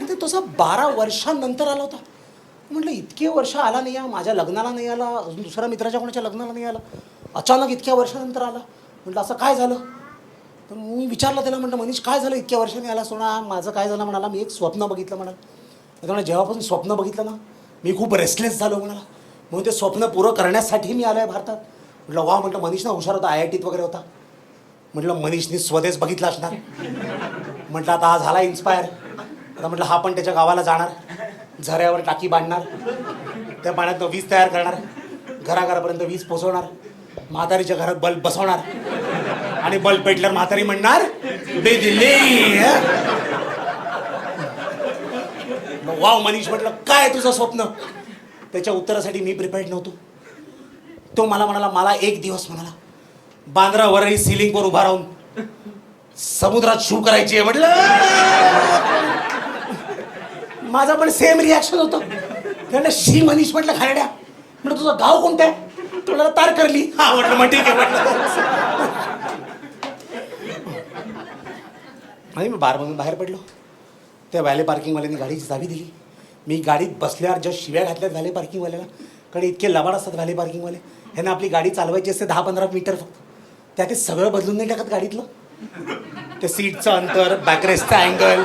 आणि ते तसा 12 वर्षांनंतर आला होता. म्हटलं इतके वर्ष आला नाही आहे, माझ्या लग्नाला नाही आला, अजून दुसऱ्या मित्राच्या कोणाच्या लग्नाला नाही आला, अचानक इतक्या वर्षानंतर आला. म्हटलं असं काय झालं. तर मी विचारलं त्याला, म्हटलं मनीष काय झालं इतक्या वर्षांनी आला सोना. माझं काय झालं म्हणाला, मी एक स्वप्न बघितलं म्हणाल. त्यामुळे जेव्हापासून स्वप्न बघितलं ना मी खूप रेस्टलेस झालो म्हणाला. म्हणून ते स्वप्न पुरं करण्यासाठी मी आलो आहे भारतात. म्हटलं वा. म्हटलं मनीष ना हुशार होता, IITत वगैरे होता. म्हटलं मनीषनी स्वदेश बघितला असणार. म्हटलं आता हा झाला इन्स्पायर. आता म्हटलं हा पण त्याच्या गावाला जाणार, झऱ्यावर टाकी बांधणार, त्या पाण्यात वीज तयार करणार, घराघरापर्यंत वीज पोचवणार, म्हातारीच्या घरात बल्ब बसवणार आणि बल्ब पेटल्यावर म्हातारी म्हणणार बेदिल्ली. वाव मनीष. म्हटलं काय तुझं स्वप्न. त्याच्या उत्तरासाठी मी प्रिपेअर्ड नव्हतो. तो मला म्हणाला, मला एक दिवस म्हणाला बांद्रा वरळी सिलिंगवर उभा राहून समुद्रात शू करायची आहे. म्हटलं माझा पण सेम रिॲक्शन होतं. म्हटलं शी मनीष. म्हटलं खाण्याड्या. म्हटलं तुझं गाव कोणतं आहे. तो म्हणाला तारकर्ली. हा म्हटलं मग ठीक आहे म्हटलं. आणि मी बाहेर पडलो. त्या व्हॅले पार्किंगवाल्यांनी गाडीची चावी दिली. मी गाडीत बसल्यावर ज्या शिव्या घातल्यात व्हॅले पार्किंगवाल्याला, कारण इतके लबाड असतात व्हॅले पार्किंगवाले. ह्यांना आपली गाडी चालवायची असते 10-15 मीटर फक्त, त्या ते सगळं बदलून नाही टाकत गाडीतलं. ते सीटचं अंतर, बॅकरेसचा अँगल,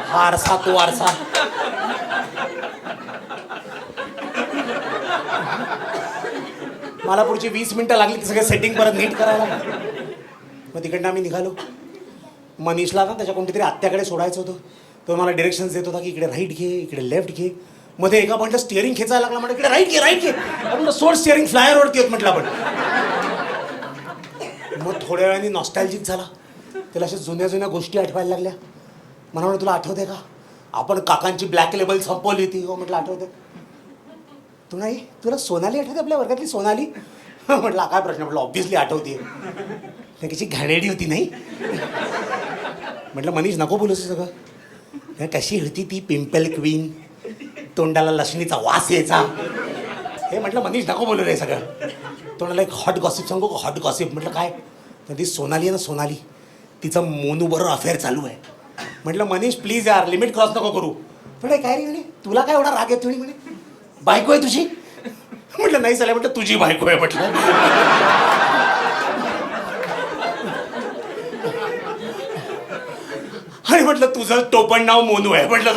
हा आरसा तो आरसा. मला पुढची 20 मिनिटं लागली सगळे सेटिंग परत नीट करायला. मग तिकडनं आम्ही निघालो. मनीषला ना त्याच्या कोणत्या तरी आत्याकडे सोडायचं होतं. तो मला डिरेक्शन्स देत होता की इकडे राईट घे, इकडे लेफ्ट घे. मध्ये एका पॉईंटला स्टिअरिंग खेचायला लागला. म्हटलं इकडे राईट घे, राईट घे. म्हटलं सोड स्टिअरिंग, फ्लायरवरती होत म्हटलं आपण. मग थोड्या वेळाने नॉस्टॅल्जिक झाला. त्याला अशा जुन्या जुन्या गोष्टी आठवायला लागल्या. मला म्हटलं तुला आठवते का आपण काकांची ब्लॅक लेबल संपवली होती. हो म्हटलं आठवते. तू नाही, तुला सोनाली आठवते, आपल्या वर्गातली सोनाली. म्हटलं काय प्रश्न. म्हटलं ऑब्व्हियसली आठवते. त्याची घाणेरडी होती नाही. म्हटलं मनीष नको बोलूस सगळं. कशी होती ती पिंपल क्वीन, तोंडाला लसणीचा वास यायचा. हे म्हटलं मनीष नको बोलू रे सगळं. तोंडाला एक हॉट गॉसिप सांगू का. Hot gossip. म्हटलं काय. तर ती सोनाली आहे ना सोनाली, तिचा मोनूबरोबर अफेअर चालू आहे. म्हटलं मनीष प्लीज यार लिमिट क्रॉस नको करू. म्हटलं काय रे म्हणे तुला काय एवढा राग येतो म्हणे, बायको आहे तुझी. म्हटलं नाही चालेल. म्हटलं तुझी बायको आहे म्हटलं. आणि म्हटलं तुझं टोपण नाव मोनू आहे म्हटलं.